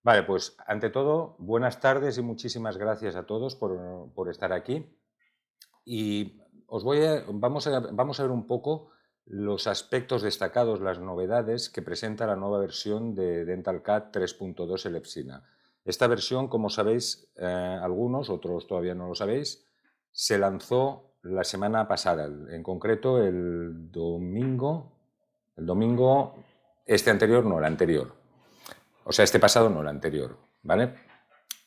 Vale, pues ante todo, buenas tardes y muchísimas gracias a todos por estar aquí. Y vamos a ver un poco los aspectos destacados, las novedades que presenta la nueva versión de DentalCAD 3.2 Elefsina. Esta versión, como sabéis, algunos, otros todavía no lo sabéis, se lanzó la semana pasada, en concreto el domingo, este anterior, no, el anterior. O sea, este pasado no, el anterior, ¿vale?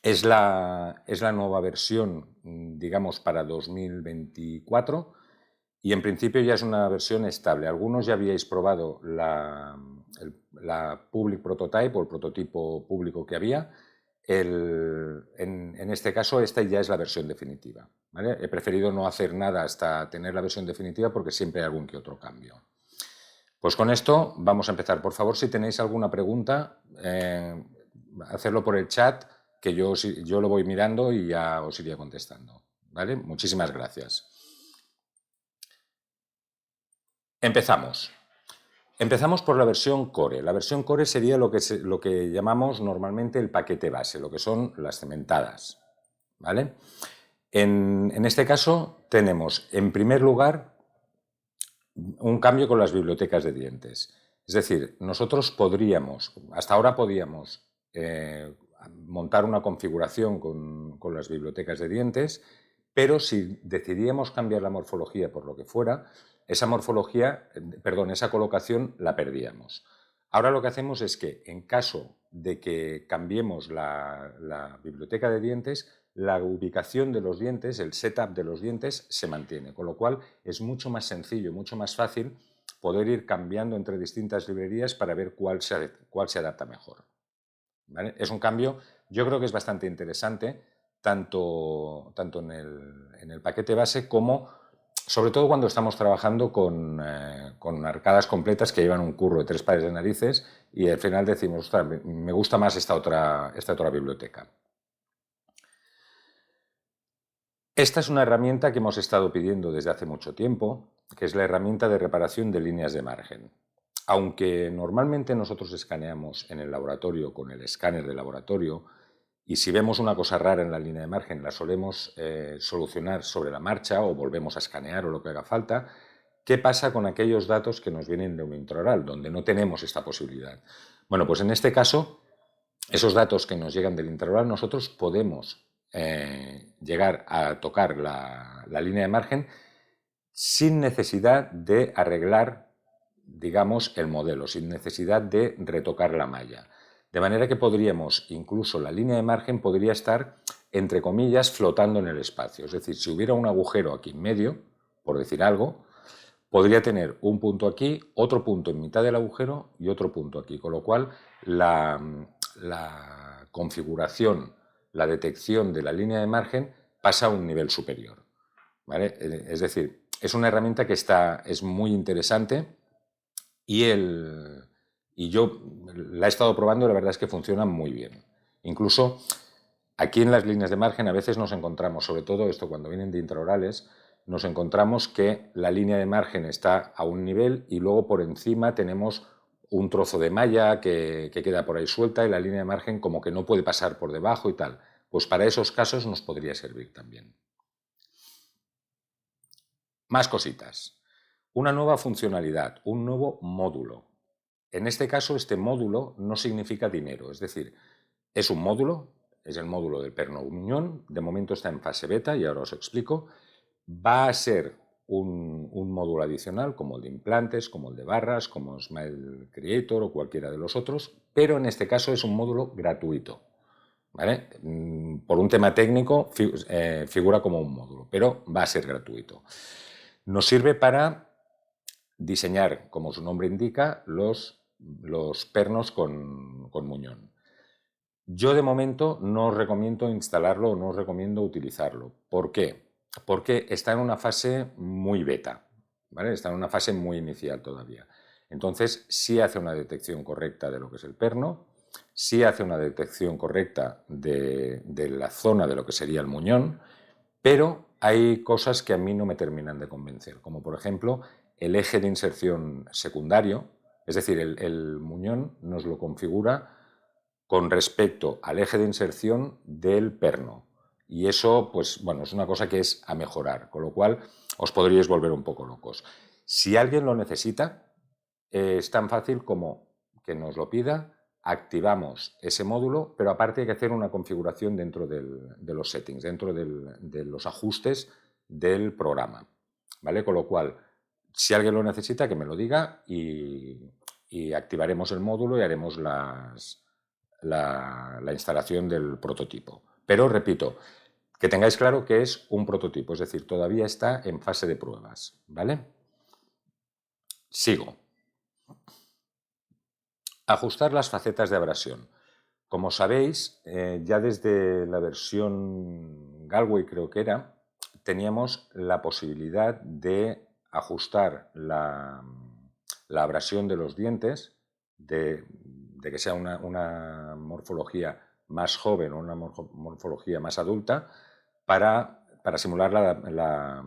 Es la nueva versión, digamos, para 2024 y en principio ya es una versión estable. Algunos ya habíais probado la Public Prototype o el prototipo público que había. En este caso, esta ya es la versión definitiva, ¿vale? He preferido no hacer nada hasta tener la versión definitiva porque siempre hay algún que otro cambio. Pues con esto vamos a empezar. Por favor, si tenéis alguna pregunta, hacerlo por el chat, que yo lo voy mirando y ya os iría contestando. ¿Vale? Muchísimas gracias. Empezamos. Empezamos por la versión Core. La versión Core sería lo que llamamos normalmente el paquete base, lo que son las cementadas. ¿Vale? En este caso tenemos, en primer lugar, un cambio con las bibliotecas de dientes. Es decir, nosotros hasta ahora podíamos montar una configuración con las bibliotecas de dientes, pero si decidíamos cambiar la morfología por lo que fuera, esa colocación la perdíamos. Ahora lo que hacemos es que en caso de que cambiemos la biblioteca de dientes, la ubicación de los dientes, el setup de los dientes se mantiene, con lo cual es mucho más sencillo, mucho más fácil poder ir cambiando entre distintas librerías para ver cuál se adapta mejor. ¿Vale? Es un cambio, yo creo que es bastante interesante, tanto en el paquete base como, sobre todo cuando estamos trabajando con arcadas completas que llevan un curro de 3 pares de narices y al final decimos, ostras, me gusta más esta otra biblioteca. Esta es una herramienta que hemos estado pidiendo desde hace mucho tiempo, que es la herramienta de reparación de líneas de margen. Aunque normalmente nosotros escaneamos en el laboratorio con el escáner de laboratorio y si vemos una cosa rara en la línea de margen la solemos solucionar sobre la marcha o volvemos a escanear o lo que haga falta, ¿qué pasa con aquellos datos que nos vienen de un intraoral, donde no tenemos esta posibilidad? Bueno, pues en este caso, esos datos que nos llegan del intraoral, nosotros podemos llegar a tocar la línea de margen sin necesidad de arreglar, digamos, el modelo, sin necesidad de retocar la malla. De manera que podríamos, incluso la línea de margen podría estar, entre comillas, flotando en el espacio. Es decir, si hubiera un agujero aquí en medio, por decir algo, podría tener un punto aquí, otro punto en mitad del agujero y otro punto aquí. Con lo cual, la configuración, la detección de la línea de margen pasa a un nivel superior. ¿Vale? Es decir, es una herramienta que es muy interesante y yo la he estado probando y la verdad es que funciona muy bien. Incluso aquí en las líneas de margen a veces nos encontramos, sobre todo esto cuando vienen de intraorales, nos encontramos que la línea de margen está a un nivel y luego por encima tenemos un trozo de malla que queda por ahí suelta y la línea de margen como que no puede pasar por debajo y tal. Pues para esos casos nos podría servir también. Más cositas. Una nueva funcionalidad, un nuevo módulo. En este caso, este módulo no significa dinero, es decir, es un módulo, es el módulo del perno muñón, de momento está en fase beta y ahora os explico. Va a ser un módulo adicional como el de implantes, como el de barras, como Smile Creator o cualquiera de los otros, pero en este caso es un módulo gratuito. ¿Vale? Por un tema técnico figura como un módulo, pero va a ser gratuito. Nos sirve para diseñar, como su nombre indica, los pernos con muñón. Yo de momento no os recomiendo instalarlo o no os recomiendo utilizarlo. ¿Por qué? Porque está en una fase muy beta, ¿vale? Está en una fase muy inicial todavía. Entonces sí hace una detección correcta de lo que es el perno, sí hace una detección correcta de la zona de lo que sería el muñón, pero hay cosas que a mí no me terminan de convencer, como por ejemplo el eje de inserción secundario, es decir, el muñón nos lo configura con respecto al eje de inserción del perno. Y eso, pues bueno, es una cosa que es a mejorar, con lo cual os podríais volver un poco locos. Si alguien lo necesita, es tan fácil como que nos lo pida, activamos ese módulo, pero aparte hay que hacer una configuración dentro de los settings, dentro de los ajustes del programa, ¿vale? Con lo cual, si alguien lo necesita, que me lo diga y activaremos el módulo y haremos la instalación del prototipo. Pero, repito, que tengáis claro que es un prototipo, es decir, todavía está en fase de pruebas, ¿vale? Sigo. Ajustar las facetas de abrasión. Como sabéis, ya desde la versión Galway, creo que era, teníamos la posibilidad de ajustar la abrasión de los dientes, de que sea una morfología más joven o una morfología más adulta, para simular la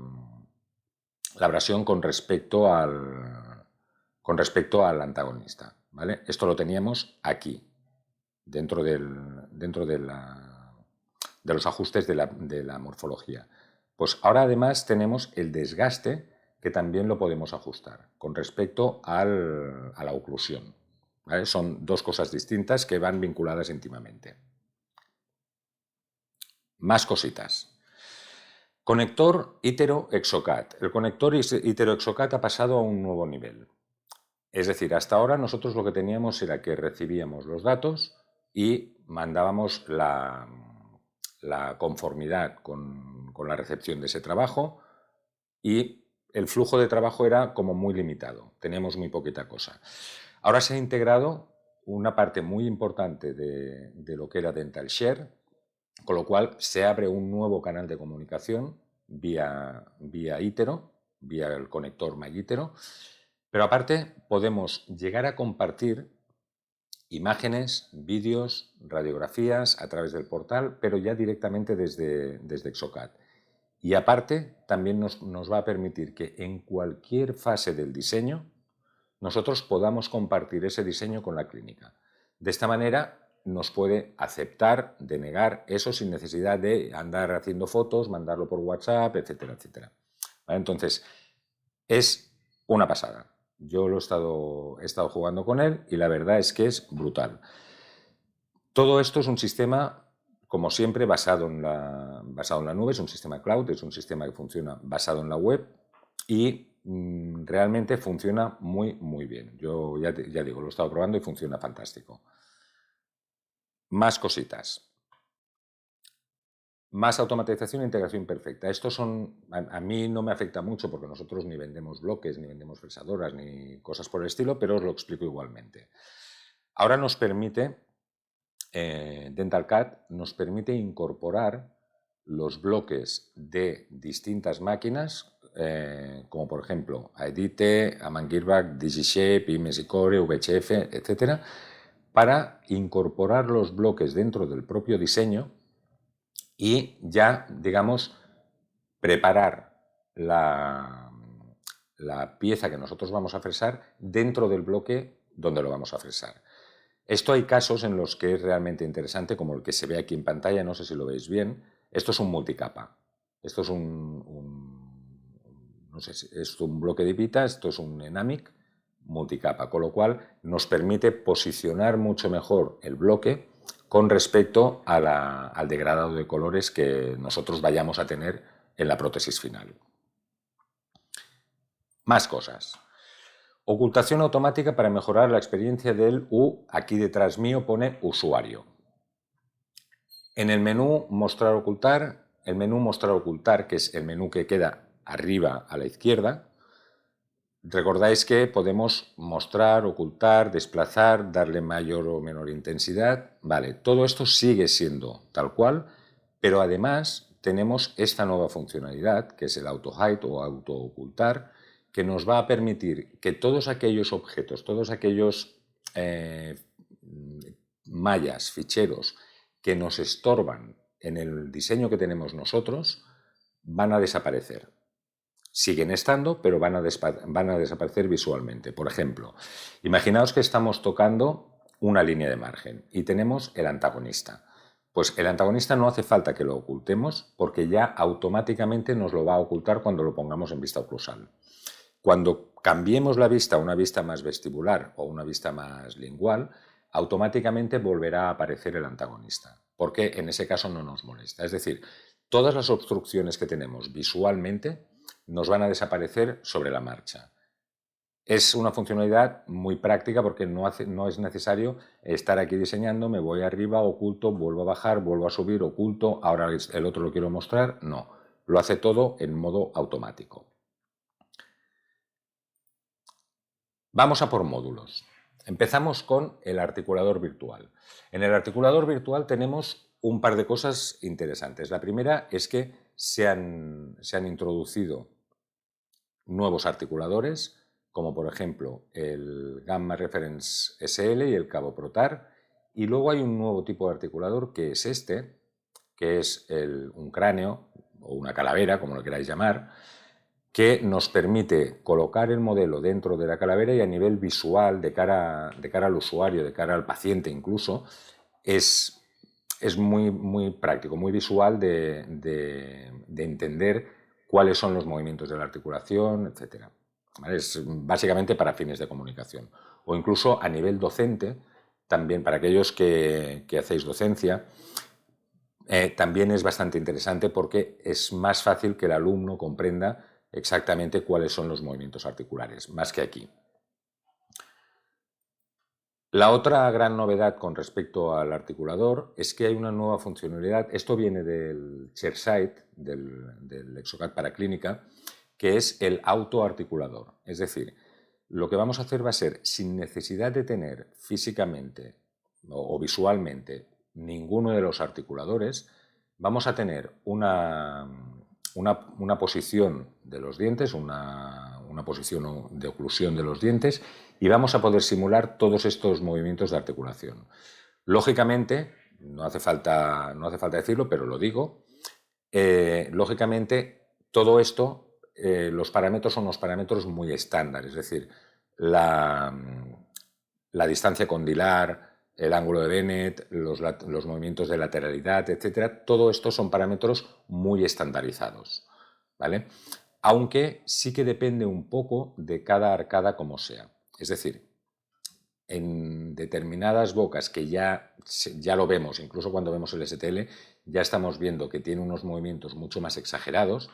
abrasión con respecto al antagonista, ¿vale? Esto lo teníamos aquí, dentro de los ajustes de la morfología. Pues ahora además tenemos el desgaste, que también lo podemos ajustar con respecto a la oclusión, ¿vale? Son dos cosas distintas que van vinculadas íntimamente. Más cositas. Conector Itero-Exocat. El conector Itero-Exocat ha pasado a un nuevo nivel. Es decir, hasta ahora nosotros lo que teníamos era que recibíamos los datos y mandábamos la conformidad con la recepción de ese trabajo, y el flujo de trabajo era como muy limitado, teníamos muy poquita cosa. Ahora se ha integrado una parte muy importante de lo que era DentalShare, con lo cual se abre un nuevo canal de comunicación vía Itero, vía el conector MyItero, pero aparte podemos llegar a compartir imágenes, vídeos, radiografías a través del portal, pero ya directamente desde Exocat. Y aparte también nos va a permitir que en cualquier fase del diseño nosotros podamos compartir ese diseño con la clínica. De esta manera nos puede aceptar, denegar eso sin necesidad de andar haciendo fotos, mandarlo por WhatsApp, etcétera, etcétera. ¿Vale? Entonces, es una pasada. Yo he estado jugando con él y la verdad es que es brutal. Todo esto es un sistema, como siempre, basado en la nube, es un sistema cloud, es un sistema que funciona basado en la web y realmente funciona muy, muy bien. Yo ya digo, lo he estado probando y funciona fantástico. Más cositas. Más automatización e integración perfecta. Estos son, a mí no me afecta mucho porque nosotros ni vendemos bloques, ni vendemos fresadoras, ni cosas por el estilo, pero os lo explico igualmente. Ahora nos permite, DentalCAD nos permite incorporar los bloques de distintas máquinas, como por ejemplo Aedite, Amann Girrbach, DigiShape, Imesicore, VHF, etc., para incorporar los bloques dentro del propio diseño y ya, digamos, preparar la pieza que nosotros vamos a fresar dentro del bloque donde lo vamos a fresar. Esto hay casos en los que es realmente interesante, como el que se ve aquí en pantalla, no sé si lo veis bien. Esto es un multicapa. Esto es no sé si es un bloque de pita, esto es un Enamic multicapa, con lo cual nos permite posicionar mucho mejor el bloque con respecto al degradado de colores que nosotros vayamos a tener en la prótesis final. Más cosas. Ocultación automática para mejorar la experiencia del aquí detrás mío pone usuario. En el menú mostrar ocultar, que es el menú que queda arriba a la izquierda, recordáis que podemos mostrar, ocultar, desplazar, darle mayor o menor intensidad. Vale, todo esto sigue siendo tal cual, pero además tenemos esta nueva funcionalidad, que es el auto hide o auto ocultar, que nos va a permitir que todos aquellos objetos, todos aquellos mallas, ficheros que nos estorban en el diseño que tenemos nosotros, van a desaparecer. Siguen estando, pero van a desaparecer visualmente. Por ejemplo, imaginaos que estamos tocando una línea de margen y tenemos el antagonista. Pues el antagonista no hace falta que lo ocultemos porque ya automáticamente nos lo va a ocultar cuando lo pongamos en vista oclusal. Cuando cambiemos la vista a una vista más vestibular o una vista más lingual, automáticamente volverá a aparecer el antagonista, porque en ese caso no nos molesta. Es decir, todas las obstrucciones que tenemos visualmente nos van a desaparecer sobre la marcha. Es una funcionalidad muy práctica porque no es necesario estar aquí diseñando, me voy arriba, oculto, vuelvo a bajar, vuelvo a subir, oculto, ahora el otro lo quiero mostrar. No, lo hace todo en modo automático. Vamos a por módulos. Empezamos con el articulador virtual. En el articulador virtual tenemos un par de cosas interesantes. La primera es que se han introducido nuevos articuladores, como por ejemplo el Gamma Reference SL y el Cabo Protar, y luego hay un nuevo tipo de articulador que es este, que es un cráneo o una calavera, como lo queráis llamar, que nos permite colocar el modelo dentro de la calavera y a nivel visual, de cara al usuario, de cara al paciente incluso, es muy práctico, muy visual de entender cuáles son los movimientos de la articulación, etc. ¿Vale? Es básicamente para fines de comunicación. O incluso a nivel docente, también para aquellos que hacéis docencia, también es bastante interesante porque es más fácil que el alumno comprenda exactamente cuáles son los movimientos articulares, más que aquí. La otra gran novedad con respecto al articulador es que hay una nueva funcionalidad, esto viene del ShareSite, del Exocad para clínica, que es el autoarticulador. Es decir, lo que vamos a hacer va a ser, sin necesidad de tener físicamente o visualmente ninguno de los articuladores, vamos a tener una posición de los dientes, una posición de oclusión de los dientes, y vamos a poder simular todos estos movimientos de articulación. Lógicamente, no hace falta decirlo, pero lo digo, lógicamente todo esto, los parámetros son unos parámetros muy estándar, es decir, la distancia condilar, el ángulo de Bennett, los movimientos de lateralidad, etcétera, todo esto son parámetros muy estandarizados, ¿vale? Aunque sí que depende un poco de cada arcada como sea. Es decir, en determinadas bocas que ya lo vemos, incluso cuando vemos el STL, ya estamos viendo que tiene unos movimientos mucho más exagerados,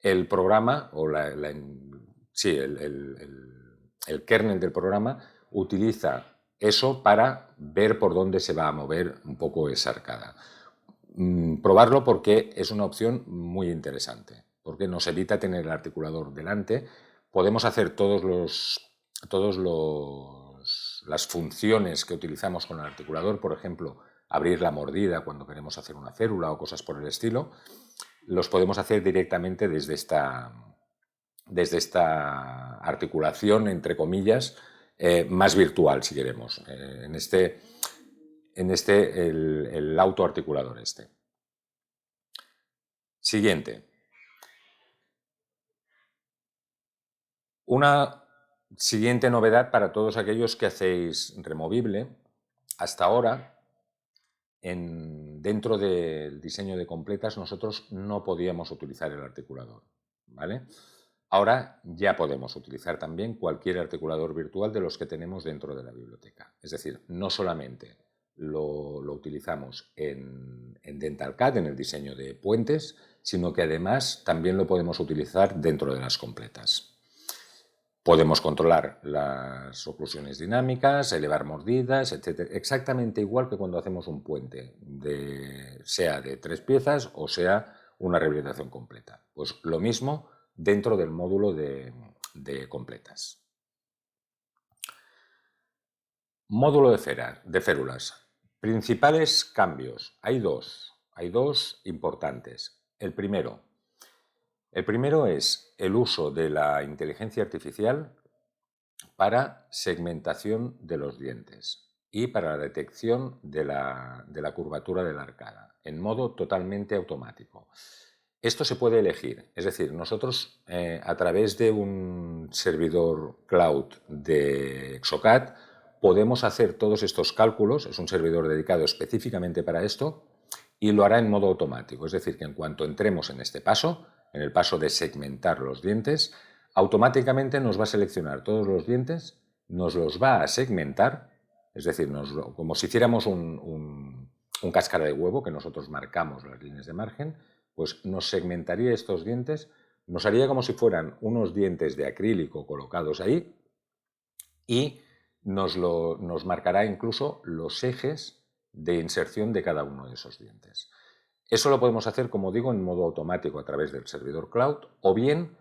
el programa, o el kernel del programa, utiliza eso para ver por dónde se va a mover un poco esa arcada. Probarlo porque es una opción muy interesante, porque nos evita tener el articulador delante. Podemos hacer las funciones que utilizamos con el articulador, por ejemplo, abrir la mordida cuando queremos hacer una férula o cosas por el estilo, los podemos hacer directamente desde esta articulación, entre comillas, más virtual, si queremos, el autoarticulador este. Siguiente. Una siguiente novedad para todos aquellos que hacéis removible. Hasta ahora, dentro del diseño de completas, nosotros no podíamos utilizar el articulador, ¿vale? Ahora ya podemos utilizar también cualquier articulador virtual de los que tenemos dentro de la biblioteca. Es decir, no solamente lo utilizamos en DentalCAD, en el diseño de puentes, sino que además también lo podemos utilizar dentro de las completas. Podemos controlar las oclusiones dinámicas, elevar mordidas, etc. Exactamente igual que cuando hacemos un puente, sea de 3 piezas o sea una rehabilitación completa. Pues lo mismo dentro del módulo de completas. Módulo de férulas. Principales cambios. Hay dos importantes. El primero es el uso de la inteligencia artificial para segmentación de los dientes y para la detección de la curvatura de la arcada, en modo totalmente automático. Esto se puede elegir, es decir, nosotros a través de un servidor cloud de Exocad podemos hacer todos estos cálculos, es un servidor dedicado específicamente para esto, y lo hará en modo automático. Es decir, que en cuanto entremos en este paso, en el paso de segmentar los dientes, automáticamente nos va a seleccionar todos los dientes, nos los va a segmentar, es decir, como si hiciéramos un cáscara de huevo, que nosotros marcamos las líneas de margen, pues nos segmentaría estos dientes, nos haría como si fueran unos dientes de acrílico colocados ahí y nos marcará incluso los ejes de inserción de cada uno de esos dientes. Eso lo podemos hacer, como digo, en modo automático a través del servidor cloud, o bien,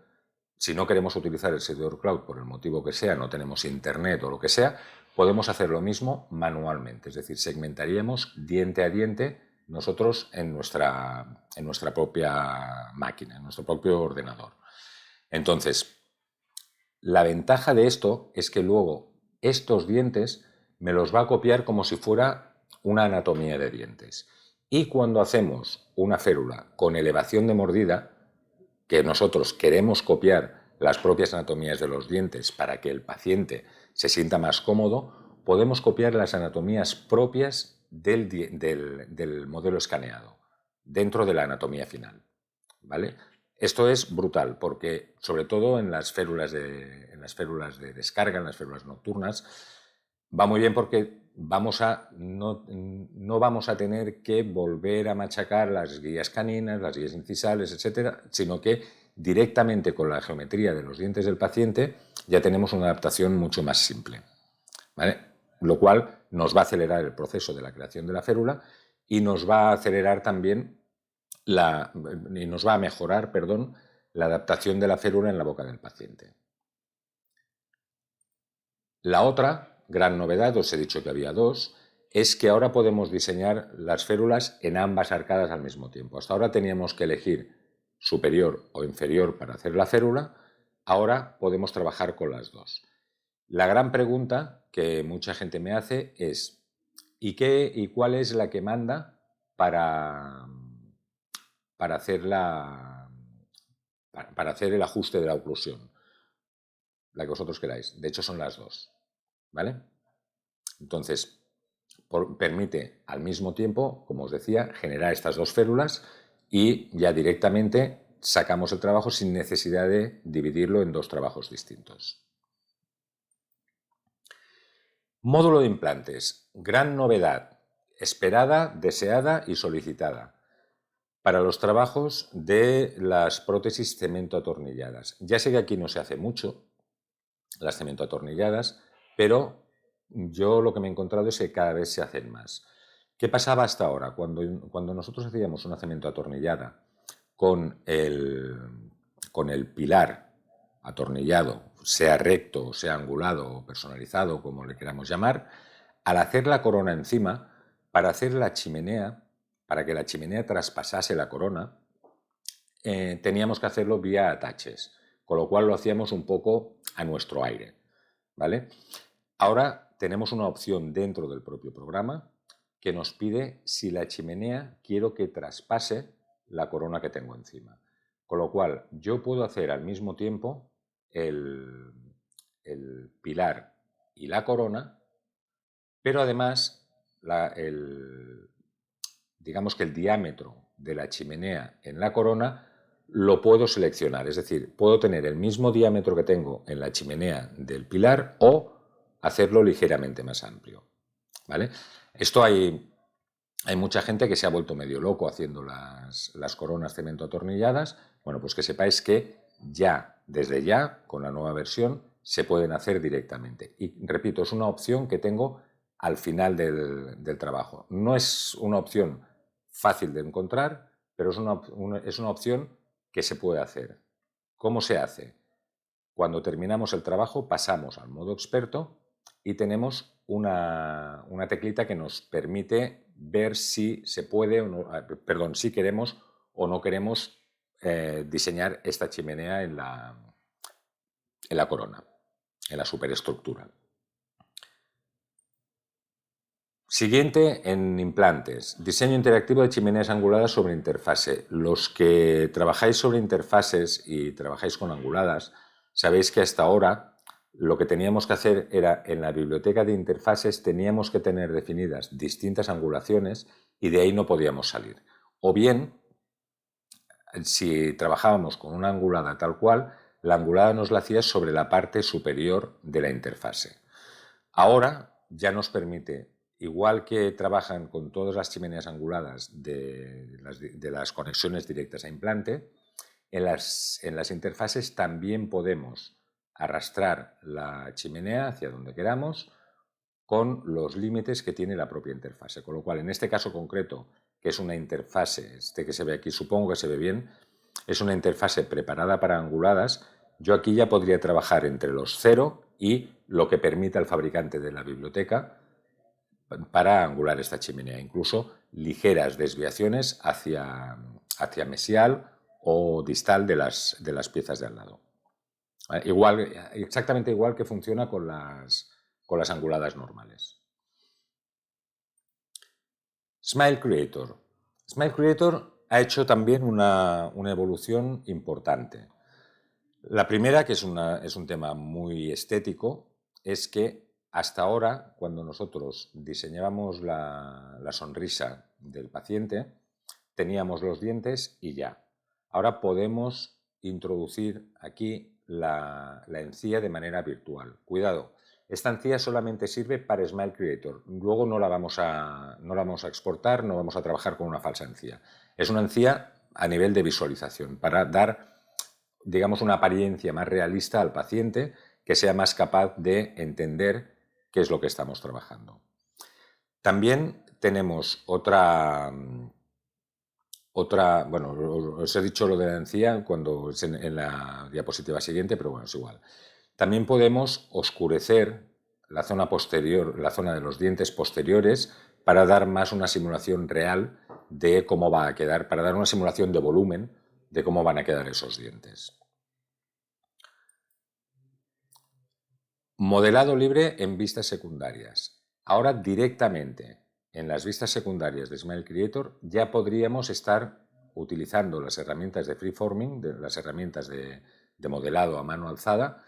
si no queremos utilizar el servidor cloud por el motivo que sea, no tenemos internet o lo que sea, podemos hacer lo mismo manualmente, es decir, segmentaríamos diente a diente nosotros en nuestra propia máquina, en nuestro propio ordenador. Entonces, la ventaja de esto es que luego estos dientes me los va a copiar como si fuera una anatomía de dientes. Y cuando hacemos una férula con elevación de mordida, que nosotros queremos copiar las propias anatomías de los dientes para que el paciente se sienta más cómodo, podemos copiar las anatomías propias del modelo escaneado dentro de la anatomía final, ¿vale? Esto es brutal porque, sobre todo en las férulas de descarga, en las férulas nocturnas, va muy bien porque no vamos a tener que volver a machacar las guías caninas, las guías incisales, etcétera, sino que directamente con la geometría de los dientes del paciente ya tenemos una adaptación mucho más simple, ¿vale? Lo cual nos va a acelerar el proceso de la creación de la férula y nos va a acelerar también nos va a mejorar, la adaptación de la férula en la boca del paciente. La otra gran novedad, os he dicho que había dos, es que ahora podemos diseñar las férulas en ambas arcadas al mismo tiempo. Hasta ahora teníamos que elegir superior o inferior para hacer la férula, ahora podemos trabajar con las dos. La gran pregunta que mucha gente me hace es ¿y cuál es la que manda para hacer el ajuste de la oclusión? La que vosotros queráis. De hecho, son las dos, ¿vale? Entonces, permite al mismo tiempo, como os decía, generar estas dos férulas y ya directamente sacamos el trabajo sin necesidad de dividirlo en dos trabajos distintos. Módulo de implantes. Gran novedad, esperada, deseada y solicitada para los trabajos de las prótesis cemento atornilladas. Ya sé que aquí no se hace mucho las cemento atornilladas, pero yo lo que me he encontrado es que cada vez se hacen más. ¿Qué pasaba hasta ahora? Cuando nosotros hacíamos una cemento atornillada con el pilar atornillado, sea recto, sea angulado o personalizado, como le queramos llamar, al hacer la corona encima, para hacer la chimenea, para que la chimenea traspasase la corona, teníamos que hacerlo vía ataches, con lo cual lo hacíamos un poco a nuestro aire, ¿vale? Ahora tenemos una opción dentro del propio programa que nos pide si la chimenea quiero que traspase la corona que tengo encima. Con lo cual yo puedo hacer al mismo tiempo el pilar y la corona, pero además digamos que el diámetro de la chimenea en la corona lo puedo seleccionar, es decir, puedo tener el mismo diámetro que tengo en la chimenea del pilar o hacerlo ligeramente más amplio, ¿vale? Esto hay mucha gente que se ha vuelto medio loco haciendo las coronas cemento atornilladas. Bueno, pues que sepáis que desde ya, con la nueva versión, se pueden hacer directamente. Y repito, es una opción que tengo al final del trabajo. No es una opción fácil de encontrar, pero es una opción que se puede hacer. ¿Cómo se hace? Cuando terminamos el trabajo pasamos al modo experto y tenemos una teclita que nos permite ver si se puede o no, si queremos o no queremos diseñar esta chimenea en la corona, en la superestructura. Siguiente en implantes, diseño interactivo de chimeneas anguladas sobre interfase. Los que trabajáis sobre interfaces y trabajáis con anguladas, sabéis que hasta ahora lo que teníamos que hacer era, en la biblioteca de interfaces, teníamos que tener definidas distintas angulaciones y de ahí no podíamos salir. O bien, si trabajábamos con una angulada tal cual, la angulada nos la hacía sobre la parte superior de la interfase. Ahora ya nos permite, igual que trabajan con todas las chimeneas anguladas de las conexiones directas a implante, en las interfaces también podemos arrastrar la chimenea hacia donde queramos con los límites que tiene la propia interfase. Con lo cual, en este caso concreto, que es una interfase, que se ve aquí, supongo que se ve bien, es una interfase preparada para anguladas, yo aquí ya podría trabajar entre los 0 y lo que permita el fabricante de la biblioteca para angular esta chimenea, incluso ligeras desviaciones hacia mesial o distal de las piezas de al lado. Exactamente igual que funciona con las anguladas normales. Smile Creator. Smile Creator ha hecho también una evolución importante. La primera, que es un tema muy estético, es que hasta ahora, cuando nosotros diseñábamos la sonrisa del paciente, teníamos los dientes y ya. Ahora podemos introducir aquí la encía de manera virtual. Cuidado, esta encía solamente sirve para Smile Creator. Luego no la vamos a exportar, no vamos a trabajar con una falsa encía. Es una encía a nivel de visualización, para dar, digamos, una apariencia más realista al paciente, que sea más capaz de entender qué es lo que estamos trabajando. También tenemos bueno, os he dicho lo de la encía cuando en la diapositiva siguiente, pero bueno, es igual. También podemos oscurecer la zona posterior, la zona de los dientes posteriores, para dar más una simulación real de cómo va a quedar, para dar una simulación de volumen de cómo van a quedar esos dientes. Modelado libre en vistas secundarias. Ahora directamente en las vistas secundarias de Smile Creator ya podríamos estar utilizando las herramientas de freeforming, las herramientas de modelado a mano alzada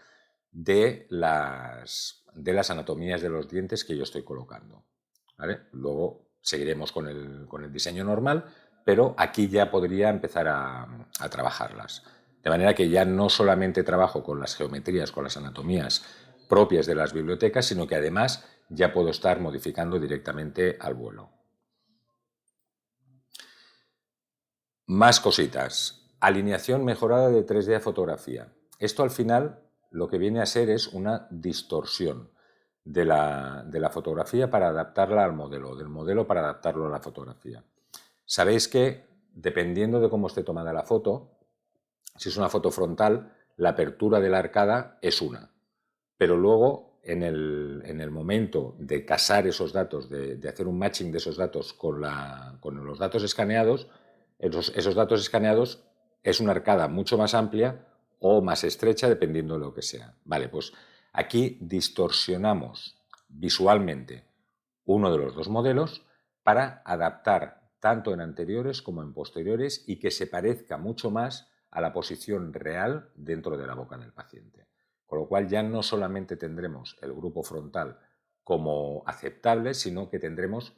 de las anatomías de los dientes que yo estoy colocando. ¿Vale? Luego seguiremos con el diseño normal, pero aquí ya podría empezar a trabajarlas. De manera que ya no solamente trabajo con las geometrías, con las anatomías propias de las bibliotecas, sino que además ya puedo estar modificando directamente al vuelo. Más cositas. Alineación mejorada de 3D a fotografía. Esto al final lo que viene a ser es una distorsión de la fotografía para adaptarla al modelo, del modelo para adaptarlo a la fotografía. Sabéis que dependiendo de cómo esté tomada la foto, si es una foto frontal, la apertura de la arcada es una, pero luego en el momento de casar esos datos, de hacer un matching de esos datos con los datos escaneados, esos datos escaneados es una arcada mucho más amplia o más estrecha, dependiendo de lo que sea. Vale, pues aquí distorsionamos visualmente uno de los dos modelos para adaptar tanto en anteriores como en posteriores y que se parezca mucho más a la posición real dentro de la boca del paciente. Con lo cual ya no solamente tendremos el grupo frontal como aceptable, sino que tendremos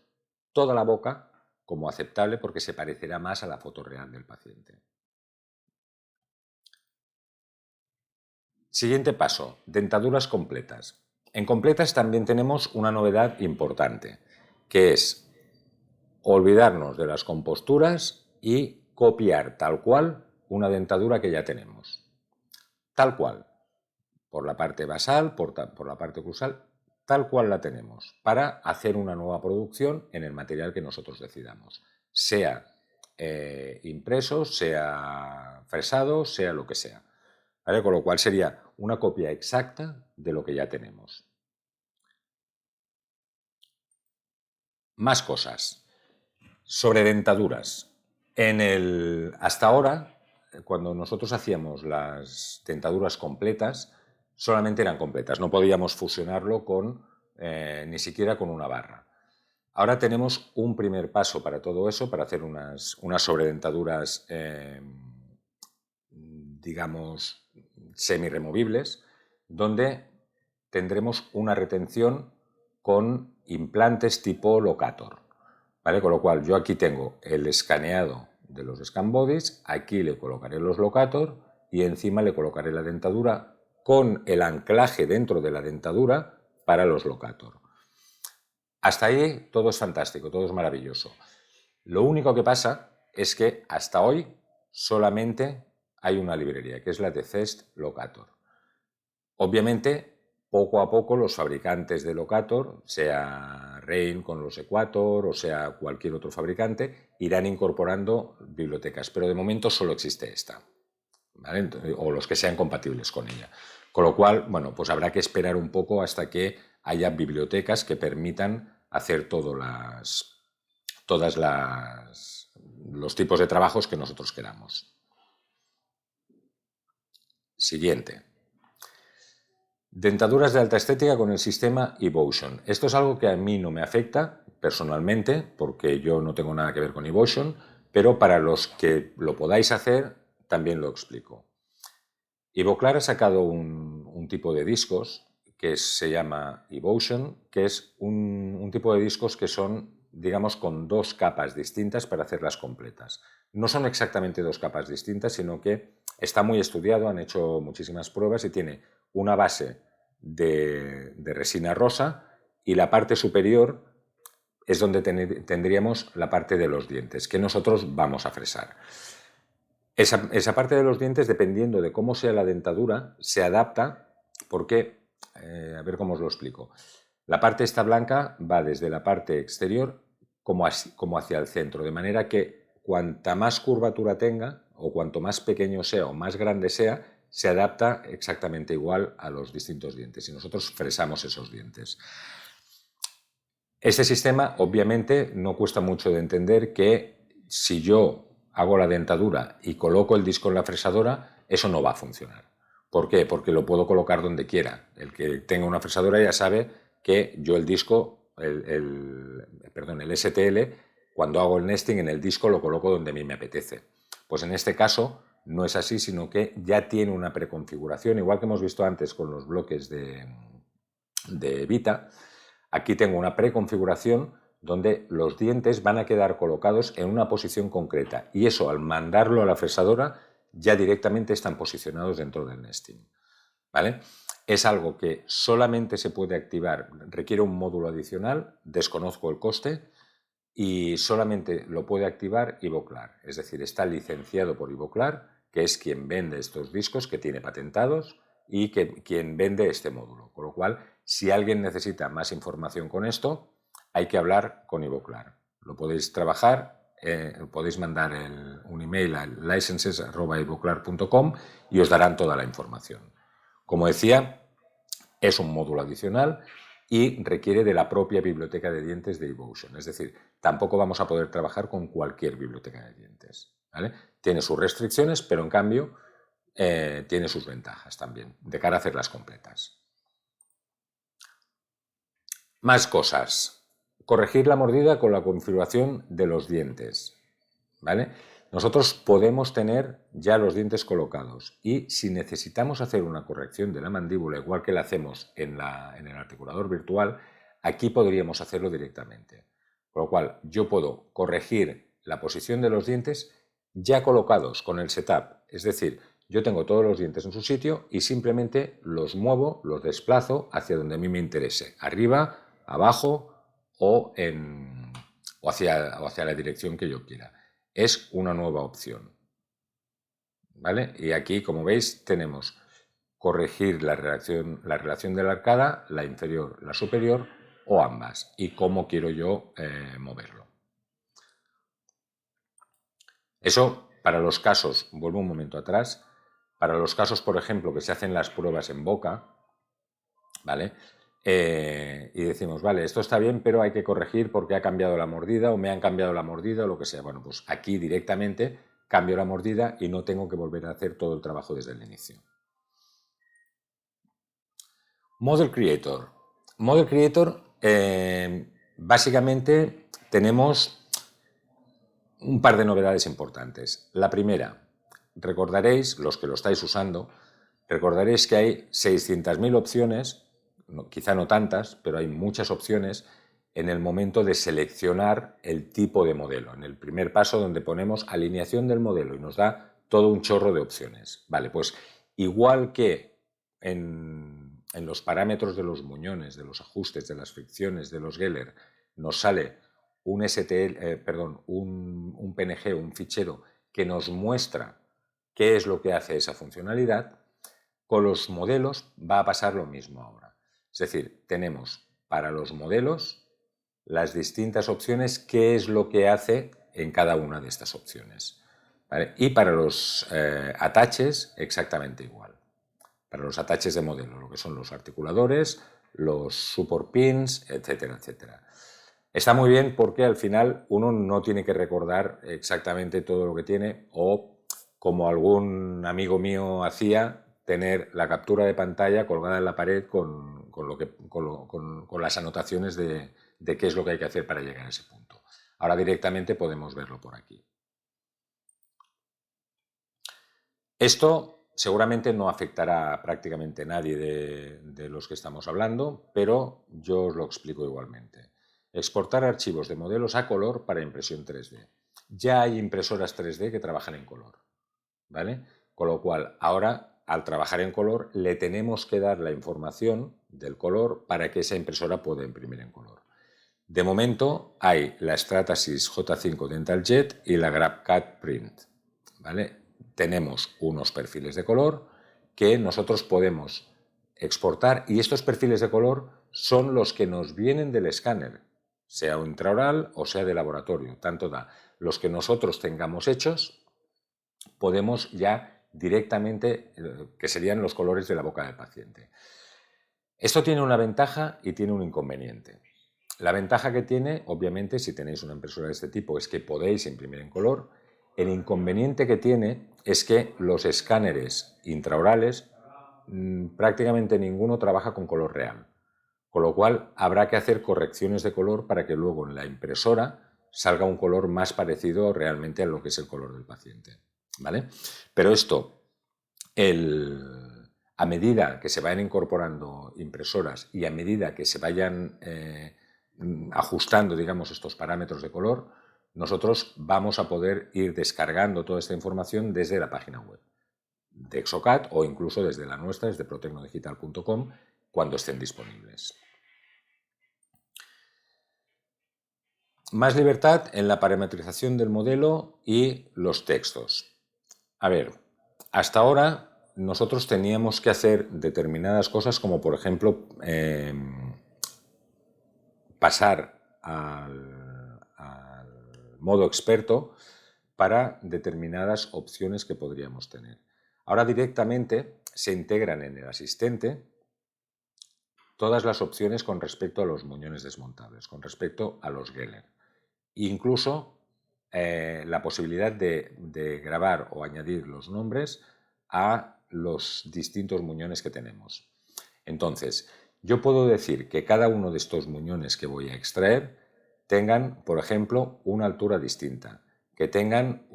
toda la boca como aceptable, porque se parecerá más a la foto real del paciente. Siguiente paso, dentaduras completas. En completas también tenemos una novedad importante, que es olvidarnos de las composturas y copiar tal cual una dentadura que ya tenemos. Tal cual, por la parte basal, por la parte oclusal, tal cual la tenemos, para hacer una nueva producción en el material que nosotros decidamos, sea impreso, sea fresado, sea lo que sea. ¿Vale? Con lo cual sería una copia exacta de lo que ya tenemos. Más cosas. Sobre dentaduras. Hasta ahora, cuando nosotros hacíamos las dentaduras completas, solamente eran completas, no podíamos fusionarlo ni siquiera con una barra. Ahora tenemos un primer paso para todo eso, para hacer unas sobredentaduras, digamos, semi-removibles, donde tendremos una retención con implantes tipo locator, ¿vale? Con lo cual yo aquí tengo el escaneado de los scan bodies, aquí le colocaré los locator y encima le colocaré la dentadura con el anclaje dentro de la dentadura para los locator. Hasta ahí todo es fantástico, todo es maravilloso. Lo único que pasa es que hasta hoy solamente hay una librería, que es la de Zest Locator. Obviamente, poco a poco los fabricantes de locator, sea Rain con los Equator o sea cualquier otro fabricante, irán incorporando bibliotecas, pero de momento solo existe esta, ¿vale? O los que sean compatibles con ella. Con lo cual, bueno, pues habrá que esperar un poco hasta que haya bibliotecas que permitan hacer todos los tipos de trabajos que nosotros queramos. Siguiente. Dentaduras de alta estética con el sistema Evotion. Esto es algo que a mí no me afecta personalmente, porque yo no tengo nada que ver con Evotion, pero para los que lo podáis hacer, también lo explico. Ivoclar ha sacado un tipo de discos que se llama Evotion, que es un tipo de discos que son, digamos, con dos capas distintas para hacerlas completas. No son exactamente dos capas distintas, sino que está muy estudiado, han hecho muchísimas pruebas y tiene una base de resina rosa y la parte superior es donde tendríamos la parte de los dientes, que nosotros vamos a fresar. Esa parte de los dientes, dependiendo de cómo sea la dentadura, se adapta porque, a ver cómo os lo explico. La parte esta blanca va desde la parte exterior como hacia el centro, de manera que cuanta más curvatura tenga, o cuanto más pequeño sea o más grande sea, se adapta exactamente igual a los distintos dientes y nosotros fresamos esos dientes. Este sistema, obviamente, no cuesta mucho de entender que si yo hago la dentadura y coloco el disco en la fresadora, eso no va a funcionar. ¿Por qué? Porque lo puedo colocar donde quiera. El que tenga una fresadora ya sabe que yo el disco, el STL, cuando hago el nesting en el disco lo coloco donde a mí me apetece. Pues en este caso no es así, sino que ya tiene una preconfiguración, igual que hemos visto antes con los bloques de Vita. Aquí tengo una preconfiguración donde los dientes van a quedar colocados en una posición concreta y eso, al mandarlo a la fresadora, ya directamente están posicionados dentro del nesting, ¿vale? Es algo que solamente se puede activar, requiere un módulo adicional, desconozco el coste, y solamente lo puede activar Ivoclar, es decir, está licenciado por Ivoclar, que es quien vende estos discos, que tiene patentados, y quien vende este módulo. Con lo cual, si alguien necesita más información con esto, hay que hablar con Ivoclar. Lo podéis trabajar, podéis mandar un email a licenses@ivoclar.com y os darán toda la información. Como decía, es un módulo adicional y requiere de la propia biblioteca de dientes de Evotion. Es decir, tampoco vamos a poder trabajar con cualquier biblioteca de dientes, ¿vale? Tiene sus restricciones, pero en cambio tiene sus ventajas también, de cara a hacerlas completas. Más cosas. Corregir la mordida con la configuración de los dientes, ¿vale? Nosotros podemos tener ya los dientes colocados y si necesitamos hacer una corrección de la mandíbula, igual que la hacemos en el articulador virtual, aquí podríamos hacerlo directamente. Con lo cual, yo puedo corregir la posición de los dientes ya colocados con el setup. Es decir, yo tengo todos los dientes en su sitio y simplemente los muevo, los desplazo hacia donde a mí me interese. Arriba, abajo o hacia la dirección que yo quiera. Es una nueva opción, ¿vale? Y aquí, como veis, tenemos corregir la relación de la arcada, la inferior, la superior o ambas, y cómo quiero yo moverlo. Eso para los casos, vuelvo un momento atrás, para los casos, por ejemplo, que se hacen las pruebas en boca, ¿vale? Y decimos, vale, esto está bien, pero hay que corregir porque ha cambiado la mordida o me han cambiado la mordida o lo que sea. Bueno, pues aquí directamente cambio la mordida y no tengo que volver a hacer todo el trabajo desde el inicio. Model Creator. Model Creator, básicamente tenemos un par de novedades importantes. La primera, recordaréis, los que lo estáis usando, recordaréis que hay 600.000 opciones quizá no tantas, pero hay muchas opciones en el momento de seleccionar el tipo de modelo. En el primer paso donde ponemos alineación del modelo y nos da todo un chorro de opciones. Vale, pues igual que en los parámetros de los muñones, de los ajustes, de las fricciones, de los Geller, nos sale un un PNG, un fichero que nos muestra qué es lo que hace esa funcionalidad, con los modelos va a pasar lo mismo ahora. Es decir, tenemos para los modelos las distintas opciones, qué es lo que hace en cada una de estas opciones. ¿Vale? Y para los attaches, exactamente igual. Para los attaches de modelo, lo que son los articuladores, los support pins, etcétera, etcétera. Está muy bien porque al final uno no tiene que recordar exactamente todo lo que tiene, o como algún amigo mío hacía, tener la captura de pantalla colgada en la pared con las anotaciones de qué es lo que hay que hacer para llegar a ese punto. Ahora directamente podemos verlo por aquí. Esto seguramente no afectará a prácticamente nadie de los que estamos hablando, pero yo os lo explico igualmente. Exportar archivos de modelos a color para impresión 3D. Ya hay impresoras 3D que trabajan en color, ¿vale? Con lo cual, ahora, al trabajar en color, le tenemos que dar la información del color para que esa impresora pueda imprimir en color. De momento, hay la Stratasys J5 Dental Jet y la GrabCAD Print, ¿vale? Tenemos unos perfiles de color que nosotros podemos exportar, y estos perfiles de color son los que nos vienen del escáner, sea intraoral o sea de laboratorio, tanto da. Los que nosotros tengamos hechos, podemos ya directamente, que serían los colores de la boca del paciente. Esto tiene una ventaja y tiene un inconveniente. La ventaja que tiene, obviamente, si tenéis una impresora de este tipo, es que podéis imprimir en color. El inconveniente que tiene es que los escáneres intraorales prácticamente ninguno trabaja con color real, con lo cual habrá que hacer correcciones de color para que luego en la impresora salga un color más parecido realmente a lo que es el color del paciente, ¿vale? Pero esto, a medida que se vayan incorporando impresoras y a medida que se vayan ajustando, digamos, estos parámetros de color, nosotros vamos a poder ir descargando toda esta información desde la página web de Exocad o incluso desde la nuestra, desde protecnodigital.com, cuando estén disponibles. Más libertad en la parametrización del modelo y los textos. A ver, hasta ahora nosotros teníamos que hacer determinadas cosas, como por ejemplo pasar al modo experto para determinadas opciones que podríamos tener. Ahora directamente se integran en el asistente todas las opciones con respecto a los muñones desmontables, con respecto a los Geller. Incluso la posibilidad de grabar o añadir los nombres a los distintos muñones que tenemos. Entonces, yo puedo decir que cada uno de estos muñones que voy a extraer tengan, por ejemplo, una altura distinta, que tengan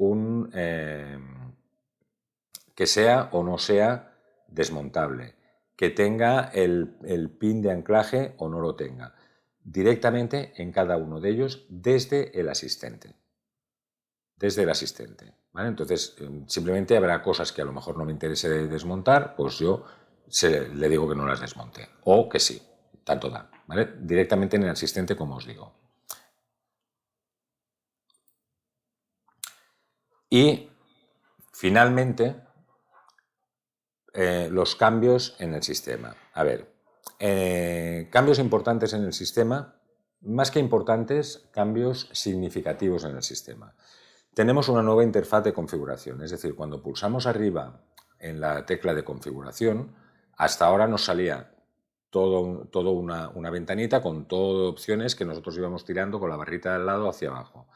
que sea o no sea desmontable, que tenga el pin de anclaje o no lo tenga, directamente en cada uno de ellos desde el asistente. Desde el asistente, ¿vale? Entonces, simplemente habrá cosas que a lo mejor no me interese desmontar, pues yo le digo que no las desmonte, o que sí, tanto da, ¿vale? Directamente en el asistente, como os digo. Y, finalmente, los cambios en el sistema. A ver, cambios importantes en el sistema, más que importantes, cambios significativos en el sistema. Tenemos una nueva interfaz de configuración, es decir, cuando pulsamos arriba en la tecla de configuración, hasta ahora nos salía todo una ventanita con todo opciones que nosotros íbamos tirando con la barrita de al lado hacia abajo.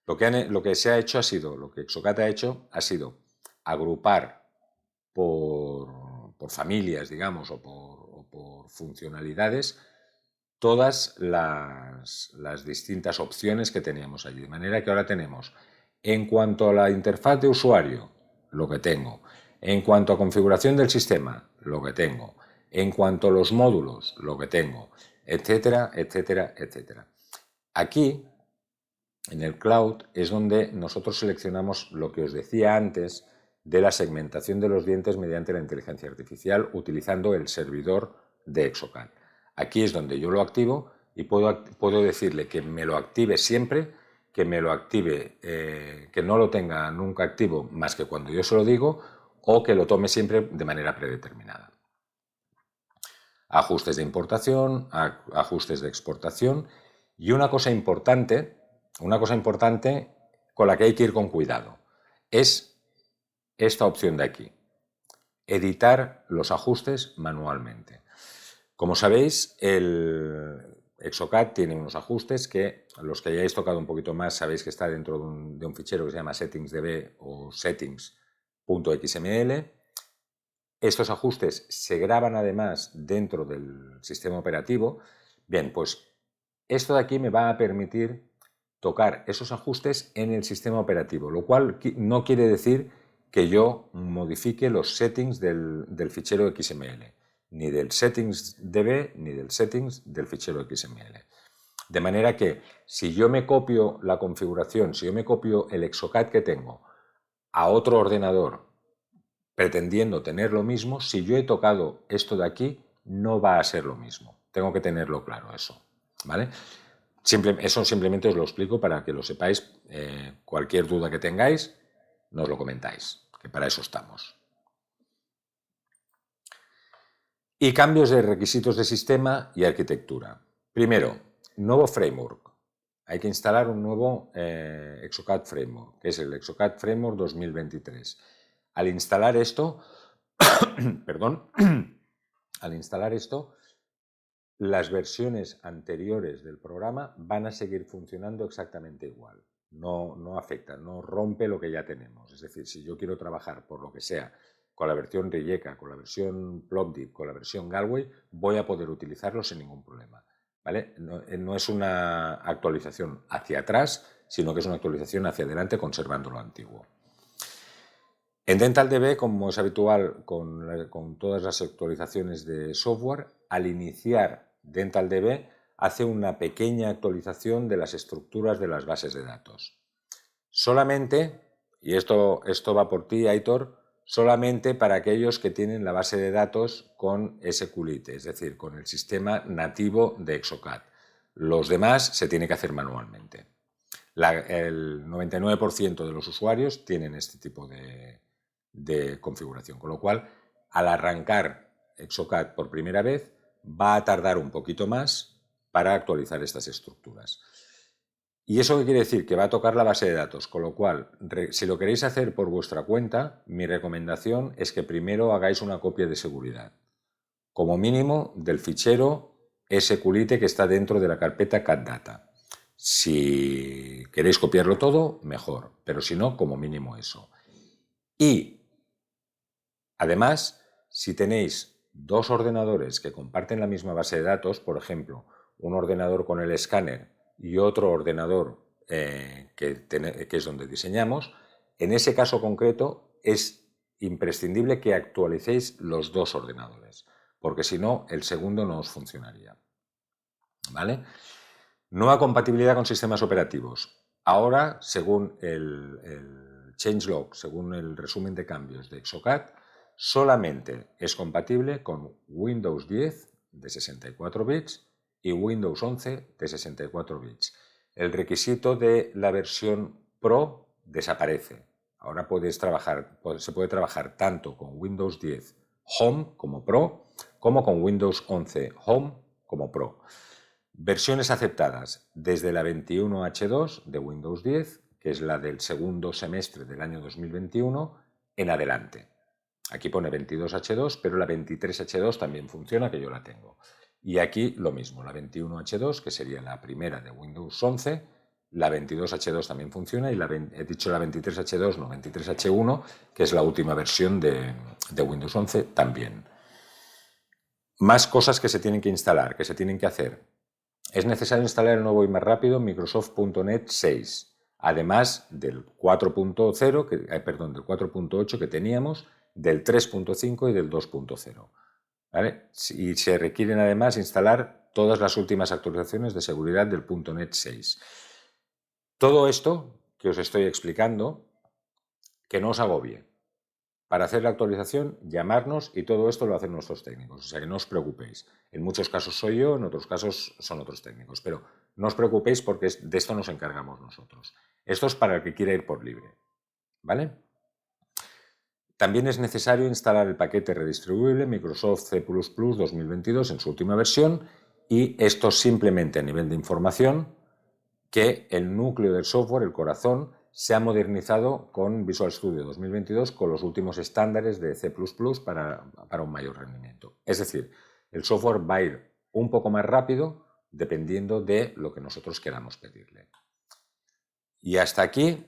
Lo que se ha hecho ha sido, lo que Exocad ha hecho ha sido agrupar por familias, digamos, o por funcionalidades, todas las distintas opciones que teníamos allí. De manera que ahora tenemos, en cuanto a la interfaz de usuario, lo que tengo. En cuanto a configuración del sistema, lo que tengo. En cuanto a los módulos, lo que tengo, etcétera, etcétera, etcétera. Aquí, en el cloud, es donde nosotros seleccionamos lo que os decía antes de la segmentación de los dientes mediante la inteligencia artificial utilizando el servidor de Exocad. Aquí es donde yo lo activo y puedo decirle que me lo active siempre, que me lo active, que no lo tenga nunca activo más que cuando yo se lo digo, o que lo tome siempre de manera predeterminada. Ajustes de importación, ajustes de exportación y una cosa importante con la que hay que ir con cuidado es esta opción de aquí, editar los ajustes manualmente. Como sabéis, el Exocad tiene unos ajustes que los que hayáis tocado un poquito más sabéis que está dentro de un fichero que se llama settingsdb o settings.xml. Estos ajustes se graban además dentro del sistema operativo. Bien, pues esto de aquí me va a permitir tocar esos ajustes en el sistema operativo, lo cual no quiere decir que yo modifique los settings del fichero XML, ni del settingsdb ni del settings del fichero XML. De manera que si yo me copio la configuración, si yo me copio el Exocad que tengo a otro ordenador pretendiendo tener lo mismo, si yo he tocado esto de aquí, no va a ser lo mismo. Tengo que tenerlo claro eso, ¿vale? Eso simplemente os lo explico para que lo sepáis. Cualquier duda que tengáis, nos lo comentáis, que para eso estamos. Y cambios de requisitos de sistema y arquitectura. Primero, nuevo framework. Hay que instalar un nuevo Exocad Framework, que es el Exocad Framework 2023. Al instalar esto, perdón, al instalar esto, las versiones anteriores del programa van a seguir funcionando exactamente igual. No afecta, no rompe lo que ya tenemos. Es decir, si yo quiero trabajar por lo que sea con la versión Rijeka, con la versión Plovdiv, con la versión Galway, voy a poder utilizarlo sin ningún problema, ¿vale? No es una actualización hacia atrás, sino que es una actualización hacia adelante conservando lo antiguo. En DentalDB, como es habitual con todas las actualizaciones de software, al iniciar DentalDB hace una pequeña actualización de las estructuras de las bases de datos. Solamente, y esto va por ti, Aitor, solamente para aquellos que tienen la base de datos con SQLite, es decir, con el sistema nativo de Exocad. Los demás se tiene que hacer manualmente. El 99% de los usuarios tienen este tipo de configuración, con lo cual al arrancar Exocad por primera vez va a tardar un poquito más para actualizar estas estructuras. ¿Y eso qué quiere decir? Que va a tocar la base de datos, con lo cual, si lo queréis hacer por vuestra cuenta, mi recomendación es que primero hagáis una copia de seguridad, como mínimo del fichero SQLite que está dentro de la carpeta CatData. Si queréis copiarlo todo, mejor, pero si no, como mínimo eso. Y además, si tenéis dos ordenadores que comparten la misma base de datos, por ejemplo, un ordenador con el escáner y otro ordenador que es donde diseñamos, en ese caso concreto es imprescindible que actualicéis los dos ordenadores, porque si no, el segundo no os funcionaría. ¿Vale? Nueva compatibilidad con sistemas operativos. Ahora, según el changelog, según el resumen de cambios de Exocad, solamente es compatible con Windows 10 de 64 bits y Windows 11 de 64 bits. El requisito de la versión Pro desaparece. Ahora se puede trabajar tanto con Windows 10 Home como Pro, como con Windows 11 Home como Pro. Versiones aceptadas desde la 21H2 de Windows 10, que es la del segundo semestre del año 2021, en adelante. Aquí pone 22H2, pero la 23H2 también funciona, que yo la tengo. Y aquí lo mismo, la 21H2, que sería la primera de Windows 11, la 22H2 también funciona y he dicho la 23H2, no, 23H1, que es la última versión de Windows 11 también. Más cosas que se tienen que instalar, que se tienen que hacer. Es necesario instalar el nuevo y más rápido Microsoft.NET 6, además del 4.0, del 4.8 que teníamos, del 3.5 y del 2.0. ¿vale? Y se requieren además instalar todas las últimas actualizaciones de seguridad del .NET 6. Todo esto que os estoy explicando, que no os agobie. Para hacer la actualización, llamarnos y todo esto lo hacen nuestros técnicos. O sea que no os preocupéis. En muchos casos soy yo, en otros casos son otros técnicos. Pero no os preocupéis porque de esto nos encargamos nosotros. Esto es para el que quiera ir por libre. ¿Vale? También es necesario instalar el paquete redistribuible Microsoft C++ 2022 en su última versión y esto simplemente a nivel de información que el núcleo del software, el corazón, se ha modernizado con Visual Studio 2022 con los últimos estándares de C++ para un mayor rendimiento. Es decir, el software va a ir un poco más rápido dependiendo de lo que nosotros queramos pedirle. Y hasta aquí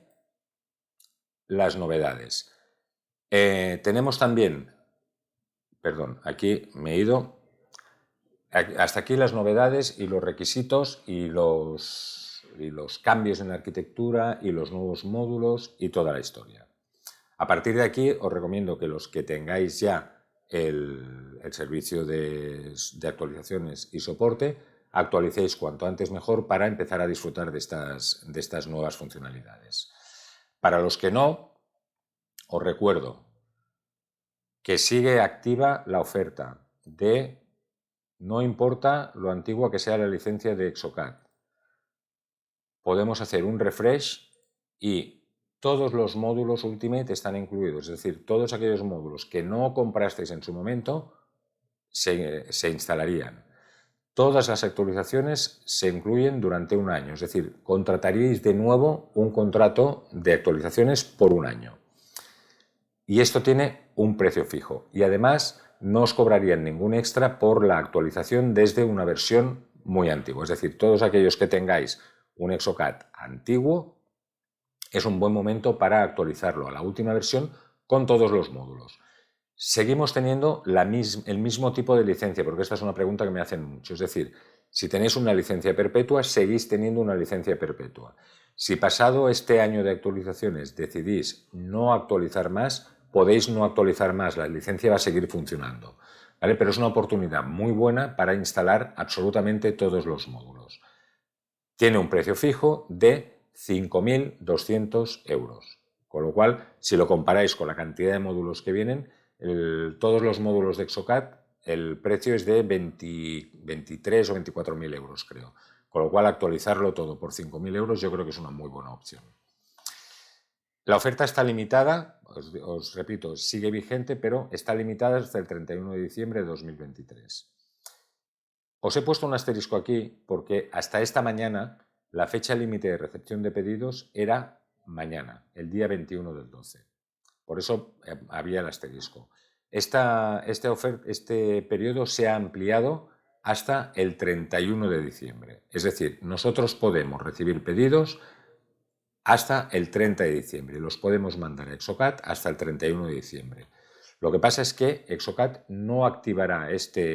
las novedades. Tenemos también, perdón, aquí me he ido, hasta aquí las novedades y los requisitos y los cambios en la arquitectura y los nuevos módulos y toda la historia. A partir de aquí os recomiendo que los que tengáis ya el servicio de actualizaciones y soporte, actualicéis cuanto antes mejor para empezar a disfrutar de estas nuevas funcionalidades. Para los que no, os recuerdo que sigue activa la oferta de no importa lo antigua que sea la licencia de Exocad. Podemos hacer un refresh y todos los módulos Ultimate están incluidos, es decir, todos aquellos módulos que no comprasteis en su momento se instalarían. Todas las actualizaciones se incluyen durante un año, es decir, contrataríais de nuevo un contrato de actualizaciones por un año. Y esto tiene un precio fijo y además no os cobrarían ningún extra por la actualización desde una versión muy antigua. Es decir, todos aquellos que tengáis un Exocad antiguo, es un buen momento para actualizarlo a la última versión con todos los módulos. Seguimos teniendo el mismo tipo de licencia, porque esta es una pregunta que me hacen mucho. Es decir, si tenéis una licencia perpetua, seguís teniendo una licencia perpetua. Si pasado este año de actualizaciones decidís no actualizar más, podéis no actualizar más, la licencia va a seguir funcionando, ¿vale? Pero es una oportunidad muy buena para instalar absolutamente todos los módulos. Tiene un precio fijo de 5.200 euros, con lo cual, si lo comparáis con la cantidad de módulos que vienen, todos los módulos de Exocad, el precio es de 23 o 24.000 euros, creo. Con lo cual, actualizarlo todo por 5.000 euros yo creo que es una muy buena opción. La oferta está limitada, os repito, sigue vigente, pero está limitada hasta el 31 de diciembre de 2023. Os he puesto un asterisco aquí porque hasta esta mañana la fecha límite de recepción de pedidos era mañana, el día 21 del 12. Por eso había el asterisco. Este periodo se ha ampliado hasta el 31 de diciembre. Es decir, nosotros podemos recibir pedidos hasta el 30 de diciembre y los podemos mandar a Exocad hasta el 31 de diciembre. Lo que pasa es que Exocad no activará esta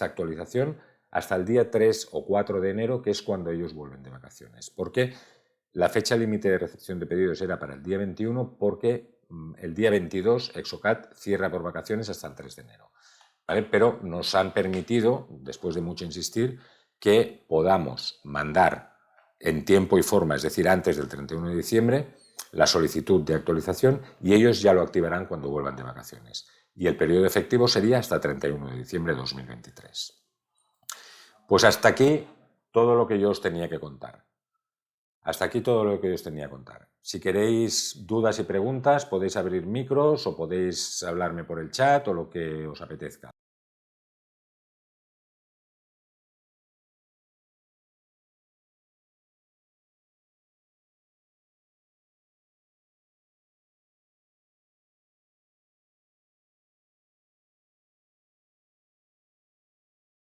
actualización hasta el día 3 o 4 de enero, que es cuando ellos vuelven de vacaciones. Porque la fecha límite de recepción de pedidos era para el día 21 porque el día 22 Exocad cierra por vacaciones hasta el 3 de enero. ¿Vale? Pero nos han permitido, después de mucho insistir, que podamos mandar en tiempo y forma, es decir, antes del 31 de diciembre, la solicitud de actualización y ellos ya lo activarán cuando vuelvan de vacaciones. Y el periodo efectivo sería hasta 31 de diciembre de 2023. Pues hasta aquí todo lo que yo os tenía que contar. Hasta aquí todo lo que yo os tenía que contar. Si queréis dudas y preguntas, podéis abrir micros o podéis hablarme por el chat o lo que os apetezca.